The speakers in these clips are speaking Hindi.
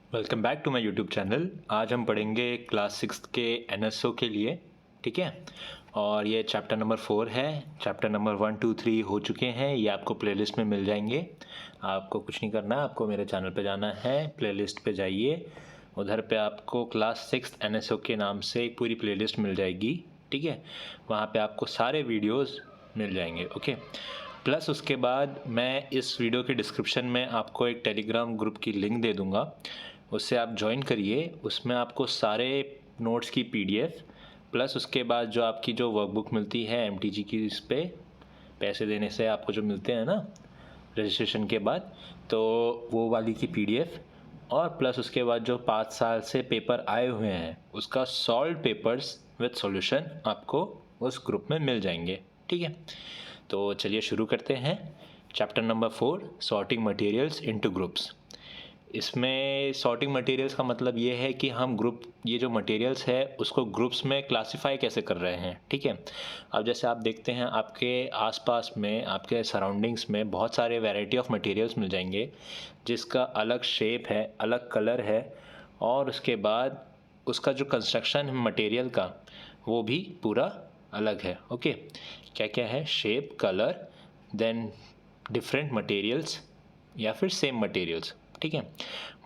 Welcome back to my YouTube channel. आज हम पढ़ेंगे क्लास 6 के एनएसओ के लिए। ठीक है, और ये चैप्टर नंबर 4 है। चैप्टर नंबर 1, 2, 3 हो चुके हैं, ये आपको प्लेलिस्ट में मिल जाएंगे। आपको कुछ नहीं करना, आपको मेरे चैनल पे जाना है, प्लेलिस्ट पे जाइए, उधर पे आपको क्लास 6 एनएसओ के नाम से एक पूरी प्लेलिस्ट मिल जाएगी। ठीक है, वहाँ पे आपको सारे वीडियोज़ मिल जाएंगे। ओके, प्लस उसके बाद मैं इस वीडियो के डिस्क्रिप्शन में आपको एक टेलीग्राम ग्रुप की लिंक दे दूँगा, उससे आप ज्वाइन करिए। उसमें आपको सारे नोट्स की पीडीएफ प्लस उसके बाद जो आपकी जो वर्कबुक मिलती है एमटीजी की, इस पे पैसे देने से आपको जो मिलते हैं ना रजिस्ट्रेशन के बाद, तो वो वाली की पीडीएफ और प्लस उसके बाद जो 5 साल से पेपर आए हुए हैं उसका सॉल्व पेपर्स विद सॉल्यूशन आपको उस ग्रुप में मिल जाएंगे। ठीक है, तो चलिए शुरू करते हैं। Chapter number 4, sorting materials into groups. इसमें सॉर्टिंग मटेरियल्स का मतलब ये है कि हम ग्रुप, ये जो मटेरियल्स है उसको ग्रुप्स में क्लासिफाई कैसे कर रहे हैं। ठीक है, अब जैसे आप देखते हैं आपके आसपास में, आपके सराउंडिंग्स में बहुत सारे वैरायटी ऑफ मटेरियल्स मिल जाएंगे जिसका अलग शेप है, अलग कलर है, और उसके बाद उसका जो कंस्ट्रक्शन है मटेरियल का वो भी पूरा अलग है। ओके, क्या क्या है? Shape, colour, then different materials या फिर सेम मटेरियल्स। ठीक है,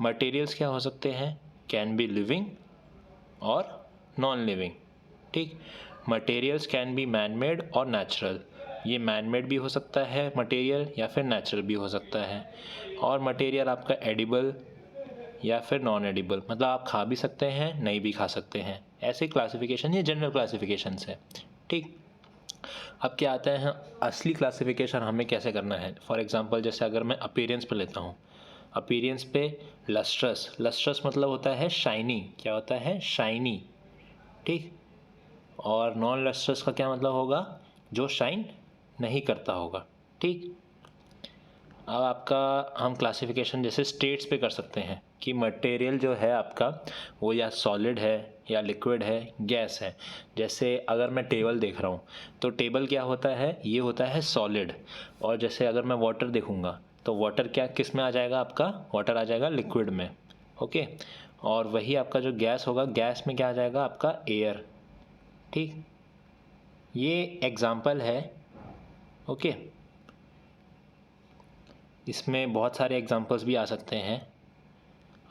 मटेरियल्स क्या हो सकते हैं? कैन बी लिविंग और नॉन लिविंग। ठीक, materials can be man made और नेचुरल। ये मैन मेड भी हो सकता है मटेरियल या फिर नेचुरल भी हो सकता है। और मटेरियल आपका एडिबल या फिर नॉन एडिबल, मतलब आप खा भी सकते हैं, नहीं भी खा सकते हैं। ऐसे क्लासिफिकेशन, ये जनरल क्लासिफिकेशंस है। ठीक, अब क्या आता है असली क्लासिफिकेशन हमें कैसे करना है। फॉर एग्जांपल जैसे अगर मैं अपीयरेंस पे लेता हूँ, अपीयरेंस पे लस्ट्रस, लस्ट्रस मतलब होता है शाइनी। क्या होता है? शाइनी। ठीक, और नॉन लस्ट्रस का क्या मतलब होगा? जो शाइन नहीं करता होगा। ठीक, अब आपका हम क्लासिफिकेशन जैसे स्टेट्स पे कर सकते हैं कि मटेरियल जो है आपका वो या सॉलिड है या लिक्विड है, गैस है। जैसे अगर मैं टेबल देख रहा हूँ तो टेबल क्या होता है? ये होता है सॉलिड। और जैसे अगर मैं वाटर देखूँगा तो वाटर क्या किस में आ जाएगा? आपका वाटर आ जाएगा लिक्विड में। ओके, और वही आपका जो गैस होगा, गैस में क्या आ जाएगा? आपका एयर। ठीक, ये एग्जाम्पल है। ओके, इसमें बहुत सारे एग्जांपल्स भी आ सकते हैं।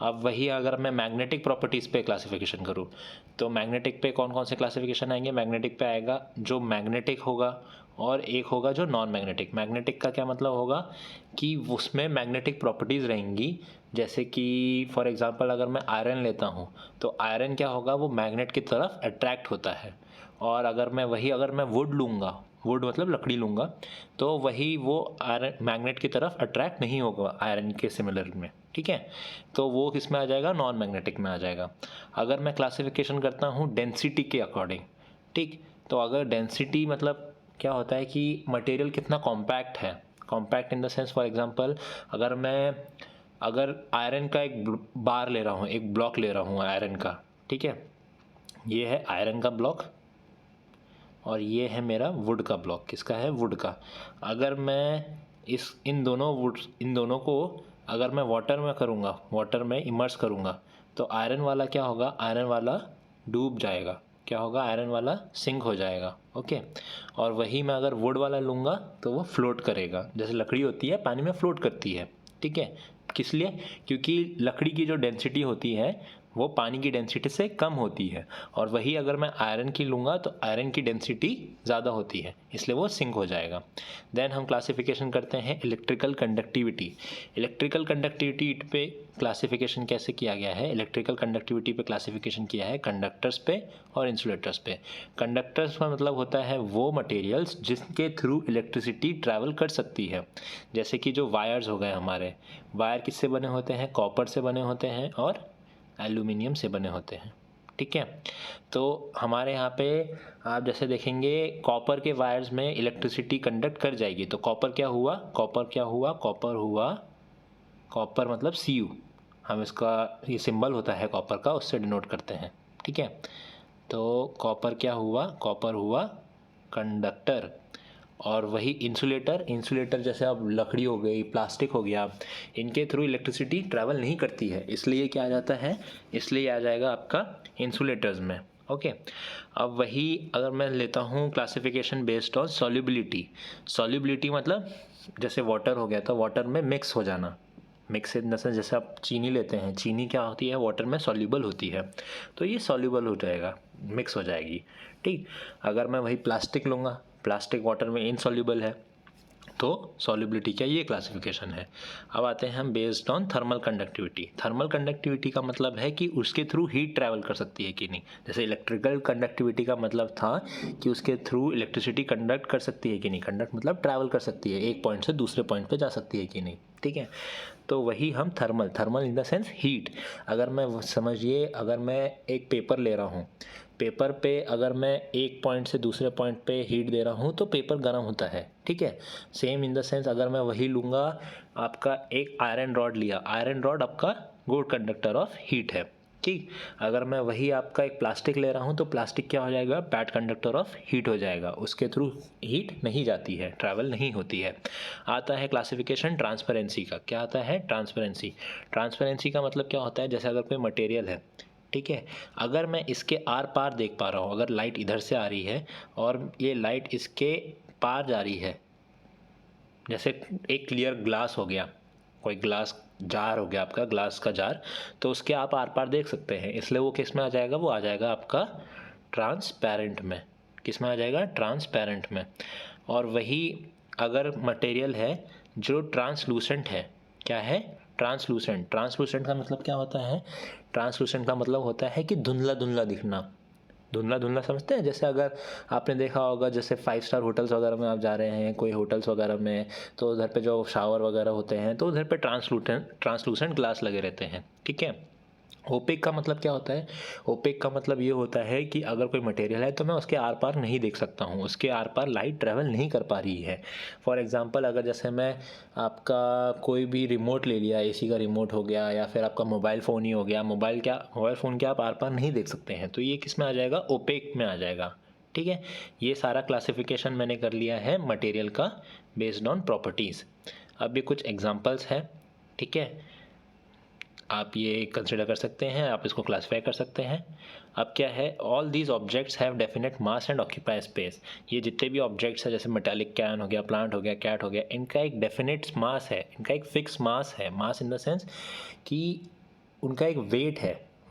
अब वही अगर मैं मैग्नेटिक प्रॉपर्टीज़ पे क्लासिफिकेशन करूँ तो मैग्नेटिक पे कौन कौन से क्लासिफिकेशन आएंगे? मैग्नेटिक पे आएगा जो मैग्नेटिक होगा और एक होगा जो नॉन मैग्नेटिक। मैग्नेटिक का क्या मतलब होगा कि उसमें मैग्नेटिक प्रॉपर्टीज़ रहेंगी। जैसे कि फॉर एग्जांपल अगर मैं आयरन लेता हूँ तो आयरन क्या होगा? वो मैग्नेट की तरफ अट्रैक्ट होता है। और अगर मैं वुड लूँगा, वुड मतलब लकड़ी लूँगा, तो वही वो आयरन मैग्नेट की तरफ अट्रैक्ट नहीं होगा आयरन के सिमिलर में। ठीक है, तो वो किस में आ जाएगा? नॉन मैग्नेटिक में आ जाएगा। अगर मैं क्लासिफिकेशन करता हूँ डेंसिटी के अकॉर्डिंग, ठीक, तो अगर डेंसिटी मतलब क्या होता है कि मटेरियल कितना कॉम्पैक्ट है। Compact in the sense, for example अगर आयरन का एक बार ले रहा हूँ, एक ब्लॉक ले रहा हूँ आयरन का। ठीक है, ये है आयरन का ब्लॉक और ये है मेरा वुड का ब्लॉक। किसका है? वुड का। अगर मैं इन दोनों को अगर मैं वाटर में करूँगा, वाटर में इमर्स करूँगा, तो आयरन वाला क्या होगा? आयरन वाला डूब जाएगा। क्या होगा? आयरन वाला सिंक हो जाएगा। ओके, और वही मैं अगर वुड वाला लूँगा तो वो फ्लोट करेगा। जैसे लकड़ी होती है पानी में फ्लोट करती है। ठीक है, किस लिए? क्योंकि लकड़ी की जो डेंसिटी होती है वो पानी की डेंसिटी से कम होती है, और वही अगर मैं आयरन की लूँगा तो आयरन की डेंसिटी ज़्यादा होती है, इसलिए वो सिंक हो जाएगा। देन हम क्लासिफिकेशन करते हैं इलेक्ट्रिकल कंडक्टिविटी। इलेक्ट्रिकल कंडक्टिविटी पे क्लासिफिकेशन कैसे किया गया है? इलेक्ट्रिकल कंडक्टिविटी पे क्लासिफिकेशन किया है कंडक्टर्स पे और इंसुलेटर्स पे। कंडक्टर्स का मतलब होता है वो मटेरियल्स जिसके थ्रू इलेक्ट्रिसिटी ट्रैवल कर सकती है। जैसे कि जो वायर्स हो गए हमारे, वायर किससे बने होते हैं? कॉपर से बने होते हैं और एल्यूमिनियम से बने होते हैं। ठीक है, तो हमारे यहाँ पे आप जैसे देखेंगे कॉपर के वायर्स में इलेक्ट्रिसिटी कंडक्ट कर जाएगी, तो कॉपर क्या हुआ? कॉपर मतलब Cu। हम इसका ये सिंबल होता है कॉपर का, उससे डिनोट करते हैं। ठीक है, तो कॉपर क्या हुआ? कॉपर हुआ कंडक्टर। और वही इंसुलेटर, इंसुलेटर जैसे अब लकड़ी हो गई, प्लास्टिक हो गया, इनके थ्रू इलेक्ट्रिसिटी ट्रैवल नहीं करती है, इसलिए क्या आ जाता है, इसलिए आ जाएगा आपका इंसुलेटर्स में। ओके, अब वही अगर मैं लेता हूँ classification based on solubility. Solubility मतलब जैसे वाटर हो गया तो वाटर में मिक्स हो जाना, मिक्स इन द सेंस जैसे आप चीनी लेते हैं, चीनी क्या होती है, वाटर में सॉल्युबल होती है, तो ये सॉल्युबल हो जाएगा, मिक्स हो जाएगी। ठीक, अगर मैं वही प्लास्टिक लूँगा, प्लास्टिक वाटर में इनसॉल्युबल है, तो सॉल्युबिलिटी का ये क्लासिफिकेशन है। अब आते हैं हम based on thermal conductivity. Thermal conductivity का मतलब है कि उसके थ्रू हीट ट्रैवल कर सकती है कि नहीं। जैसे इलेक्ट्रिकल कंडक्टिविटी का मतलब था कि उसके थ्रू इलेक्ट्रिसिटी कंडक्ट कर सकती है कि नहीं, कंडक्ट मतलब ट्रैवल कर सकती है, एक पॉइंट से दूसरे पॉइंट पे जा सकती है कि नहीं। ठीक है, तो वही हम thermal, thermal in the sense heat. अगर मैं समझिए, अगर मैं एक पेपर ले रहा हूँ, पेपर पे अगर मैं एक पॉइंट से दूसरे पॉइंट पे हीट दे रहा हूँ तो पेपर गर्म होता है। ठीक है, सेम इन द सेंस अगर मैं वही लूँगा, आपका एक आयरन रॉड लिया, आयरन रॉड आपका गुड कंडक्टर ऑफ हीट है। ठीक, अगर मैं वही आपका एक प्लास्टिक ले रहा हूँ तो प्लास्टिक क्या हो जाएगा, बैड कंडक्टर ऑफ हीट हो जाएगा, उसके थ्रू हीट नहीं जाती है, ट्रैवल नहीं होती है। आता है क्लासिफिकेशन ट्रांसपेरेंसी का। क्या आता है, ट्रांसपेरेंसी। ट्रांसपेरेंसी का मतलब क्या होता है, जैसे अगर कोई मटेरियल है, ठीक है, अगर मैं इसके आर पार देख पा रहा हूँ, अगर लाइट इधर से आ रही है और ये लाइट इसके पार जा रही है, जैसे एक क्लियर ग्लास हो गया, कोई ग्लास जार हो गया आपका, ग्लास का जार, तो उसके आप आर पार देख सकते हैं, इसलिए वो किस में आ जाएगा, वो आ जाएगा आपका ट्रांसपेरेंट में। किस में आ जाएगा, ट्रांसपेरेंट में। और वही अगर मटेरियल है जो ट्रांसलूसेंट है, क्या है, ट्रांसलूसेंट। ट्रांसलूसेंट का मतलब क्या होता है, ट्रांसलूसेंट का मतलब होता है कि धुंधला धुंधला दिखना। धुंधला धुंधला समझते हैं, जैसे अगर आपने देखा होगा, जैसे 5 स्टार होटल्स वगैरह में आप जा रहे हैं, कोई होटल्स वगैरह में, तो उधर पे जो शावर वगैरह होते हैं तो उधर पे ट्रांसलूसेंट ग्लास लगे रहते हैं। ठीक है, ओपेक का मतलब क्या होता है, ओपेक का मतलब ये होता है कि अगर कोई मटेरियल है तो मैं उसके आर पार नहीं देख सकता हूँ, उसके आर पार लाइट ट्रैवल नहीं कर पा रही है। फॉर एग्जांपल, अगर जैसे मैं आपका कोई भी रिमोट ले लिया, एसी का रिमोट हो गया, या फिर आपका मोबाइल फ़ोन ही हो गया, मोबाइल फ़ोन के आप आर पार नहीं देख सकते हैं, तो ये किस में आ जाएगा, ओपेक में आ जाएगा। ठीक है, ये सारा क्लासिफिकेशन मैंने कर लिया है मटेरियल का बेस्ड ऑन प्रॉपर्टीज़। अब ये कुछ एग्जांपल्स हैं, ठीक है, आप ये कंसिडर कर सकते हैं, आप इसको क्लासिफाई कर सकते हैं। अब क्या है, all these objects have definite mass and occupy space. ये जितने भी ऑब्जेक्ट्स हैं, जैसे मेटालिक कैन हो गया, प्लांट हो गया, कैट हो गया, इनका एक डेफिनेट मास है, इनका एक फिक्स मास है। मास इन द सेंस कि उनका एक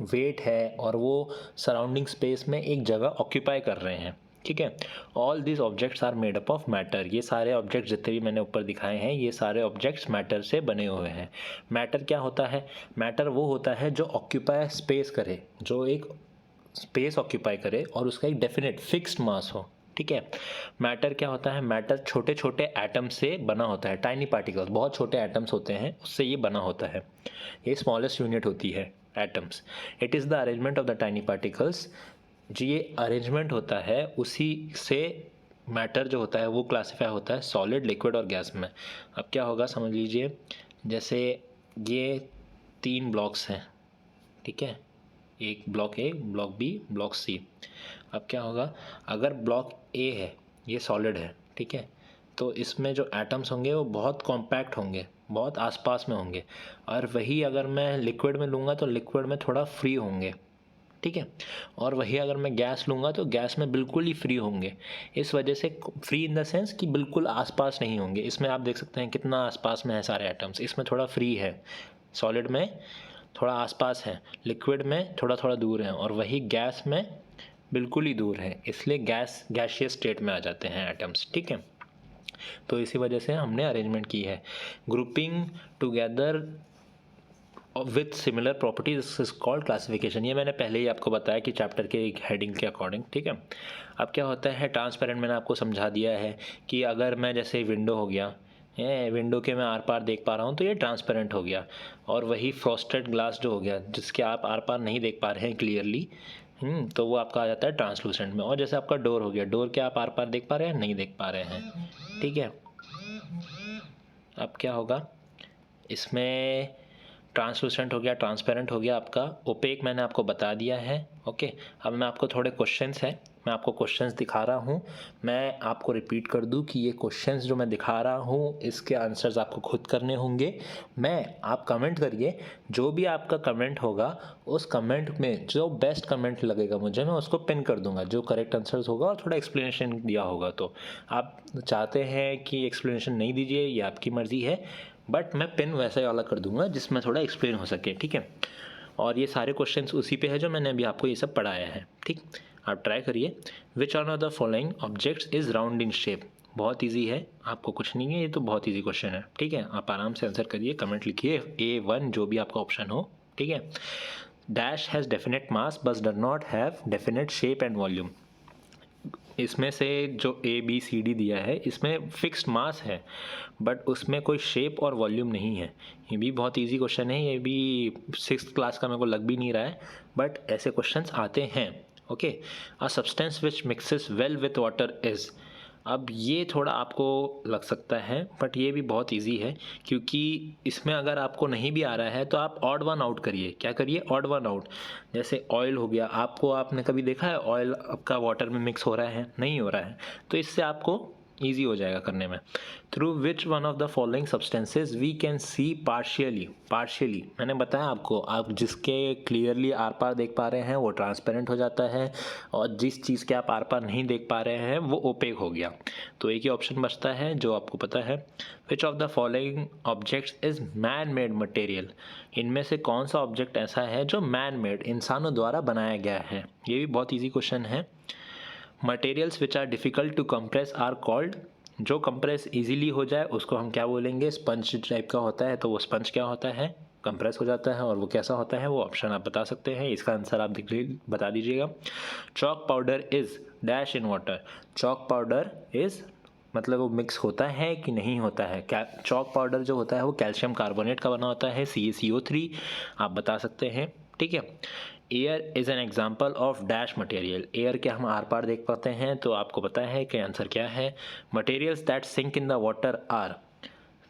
वेट है और वो सराउंडिंग स्पेस में एक जगह ऑक्यूपाई कर रहे हैं। ठीक है, all this objects are made up of matter. ये सारे ऑब्जेक्ट्स जितने भी मैंने ऊपर दिखाए हैं, ये सारे ऑब्जेक्ट्स मैटर से बने हुए हैं। मैटर क्या होता है, मैटर वो होता है जो ऑक्यूपाई स्पेस करे, जो एक स्पेस ऑक्यूपाई करे और उसका एक डेफिनेट फिक्स्ड मास हो। ठीक है, मैटर क्या होता है, मैटर छोटे छोटे एटम से बना होता है, टाइनी पार्टिकल्स, बहुत छोटे एटम्स होते हैं, उससे ये बना होता है। ये स्मॉलेस्ट यूनिट होती है atoms. It is the arrangement of the tiny particles. जो ये अरेंजमेंट होता है, उसी से मैटर जो होता है वो क्लासीफाई होता है सॉलिड, लिक्विड और गैस में। अब क्या होगा, समझ लीजिए, जैसे ये 3 ब्लॉक्स हैं, ठीक है, एक block A, block B, block C. अब क्या होगा, अगर ब्लॉक ए है, ये सॉलिड है, ठीक है, तो इसमें जो एटम्स होंगे वो बहुत कॉम्पैक्ट होंगे, बहुत आसपास में होंगे। और वही अगर मैं लिक्विड में लूँगा तो लिक्विड में थोड़ा फ्री होंगे। ठीक है, और वही अगर मैं गैस लूँगा तो गैस में बिल्कुल ही फ्री होंगे। इस वजह से फ्री इन द सेंस कि बिल्कुल आसपास नहीं होंगे। इसमें आप देख सकते हैं कितना आसपास में है सारे एटम्स, इसमें थोड़ा फ्री है, सॉलिड में थोड़ा आसपास है, लिक्विड में थोड़ा थोड़ा दूर है, और वही गैस में बिल्कुल ही दूर है, इसलिए गैशियस स्टेट में आ जाते हैं एटम्स। ठीक है, तो इसी वजह से हमने अरेंजमेंट की है। Grouping together with similar properties is called classification. ये मैंने पहले ही आपको बताया कि चैप्टर के एक हेडिंग के अकॉर्डिंग। ठीक है, अब क्या होता है, ट्रांसपेरेंट मैंने आपको समझा दिया है कि अगर मैं जैसे विंडो हो गया, विंडो के मैं आर पार देख पा रहा हूँ तो ये ट्रांसपेरेंट हो गया। और वही फ्रॉस्टेड ग्लास जो हो गया, जिसके आप आर पार नहीं देख पा रहे हैं क्लियरली, तो वो आपका आ जाता है ट्रांसलूसेंट में। और जैसे आपका डोर हो गया, डोर के आप आर पार देख पा रहे हैं, नहीं देख पा रहे हैं। ठीक है, अब क्या होगा, इसमें ट्रांसलूसेंट हो गया, ट्रांसपेरेंट हो गया, आपका ओपेक मैंने आपको बता दिया है। ओके, अब मैं आपको थोड़े क्वेश्चंस हैं मैं आपको क्वेश्चंस दिखा रहा हूँ। मैं आपको रिपीट कर दूँ कि ये क्वेश्चंस जो मैं दिखा रहा हूँ इसके आंसर्स आपको खुद करने होंगे। आप कमेंट करिए, जो भी आपका कमेंट होगा उस कमेंट में जो बेस्ट कमेंट लगेगा मुझे, मैं उसको पिन कर दूंगा, जो करेक्ट आंसर्स होगा और थोड़ा एक्सप्लेनेशन दिया होगा। तो आप चाहते हैं कि एक्सप्लेनेशन नहीं दीजिए, ये आपकी मर्ज़ी है, बट मैं पिन वैसा ही वाला कर दूंगा जिसमें थोड़ा एक्सप्लेन हो सके, ठीक है। और ये सारे क्वेश्चंस उसी पे है जो मैंने अभी आपको ये सब पढ़ाया है, ठीक। आप ट्राई करिए। विच one of the following objects is round in shape. बहुत इजी है, आपको कुछ नहीं है, ये तो बहुत इजी क्वेश्चन है, ठीक है। आप आराम से आंसर करिए, कमेंट लिखिए A1 जो भी आपका ऑप्शन हो, ठीक है। डैश हैज़ डेफिनेट मास बस डर not have definite shape and volume. इसमें से जो ABCD दिया है इसमें फिक्स्ड मास है बट उसमें कोई शेप और वॉल्यूम नहीं है। ये भी बहुत इजी क्वेश्चन है, ये भी 6th क्लास का मेरे को लग भी नहीं रहा है, बट ऐसे क्वेश्चंस आते हैं। Okay, a substance which mixes well with water is. अब ये थोड़ा आपको लग सकता है बट ये भी बहुत इजी है, क्योंकि इसमें अगर आपको नहीं भी आ रहा है तो आप ऑड वन आउट करिए। क्या करिए? Odd one out. जैसे ऑयल हो गया, आपने कभी देखा है ऑयल आपका वाटर में मिक्स हो रहा है? नहीं हो रहा है, तो इससे आपको ईजी हो जाएगा करने में। Through which one of the following substances we can see partially मैंने बताया आपको, आप जिसके क्लियरली आर पार देख पा रहे हैं वो ट्रांसपेरेंट हो जाता है, और जिस चीज़ के आप आर पार नहीं देख पा रहे हैं वो ओपेक हो गया। तो एक ही ऑप्शन बचता है जो आपको पता है। Which of the following objects is man made material. इनमें से कौन सा ऑब्जेक्ट ऐसा है जो मैन मेड, इंसानों द्वारा बनाया गया है? ये भी बहुत ईजी क्वेश्चन है। Materials which are difficult to compress are called. जो कंप्रेस इजीली हो जाए उसको हम क्या बोलेंगे? स्पंज टाइप का होता है, तो वो स्पंज क्या होता है? कंप्रेस हो जाता है। और वो कैसा होता है वो ऑप्शन आप बता सकते हैं, इसका आंसर आप बता दीजिएगा। Chalk powder is dash in water. Chalk powder is मतलब वो मिक्स होता है कि नहीं होता है? चॉक पाउडर जो होता है वो कैल्शियम कार्बोनेट का बना होता है, CaCO3, आप बता सकते हैं, ठीक है। Air is an example of dash material. Air के हम आर पार देख पाते हैं, तो आपको पता है कि आंसर क्या है। Materials that sink in the water are.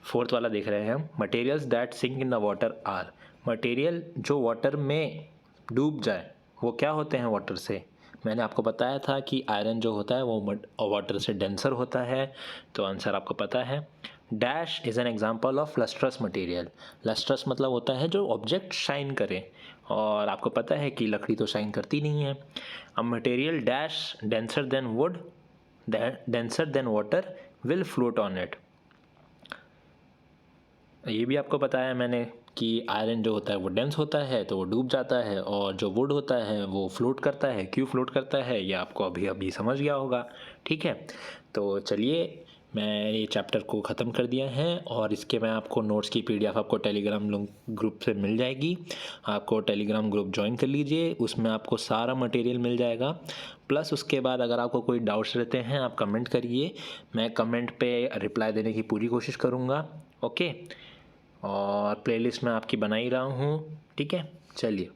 Fourth वाला देख रहे हैं हम, materials that sink in the water are. Material जो वाटर में डूब जाए वो क्या होते हैं वाटर से? मैंने आपको बताया था कि आयरन जो होता है वो वाटर से डेंसर होता है, तो आंसर आपको पता है। Dash is an example of lustrous material. Lustrous मतलब होता है जो ऑब्जेक्ट शाइन करे, और आपको पता है कि लकड़ी तो शाइन करती नहीं है। A material dash denser then would denser then water will float on it. ये भी आपको बताया मैंने कि आयरन जो होता है वो डेंस होता है तो वो डूब जाता है, और जो वुड होता है वो फ्लोट करता है। क्यों फ्लोट करता है ये आपको अभी समझ गया होगा, ठीक है। तो चलिए, मैं ये चैप्टर को ख़त्म कर दिया है, और इसके मैं आपको नोट्स की PDF आपको टेलीग्राम ग्रुप से मिल जाएगी। आपको टेलीग्राम ग्रुप ज्वाइन कर लीजिए, उसमें आपको सारा मटेरियल मिल जाएगा। प्लस उसके बाद अगर आपको कोई डाउट्स रहते हैं आप कमेंट करिए, मैं कमेंट पे रिप्लाई देने की पूरी कोशिश करूँगा, ओके। और प्लेलिस्ट मैं आपकी बना ही रहा हूँ, ठीक है। चलिए।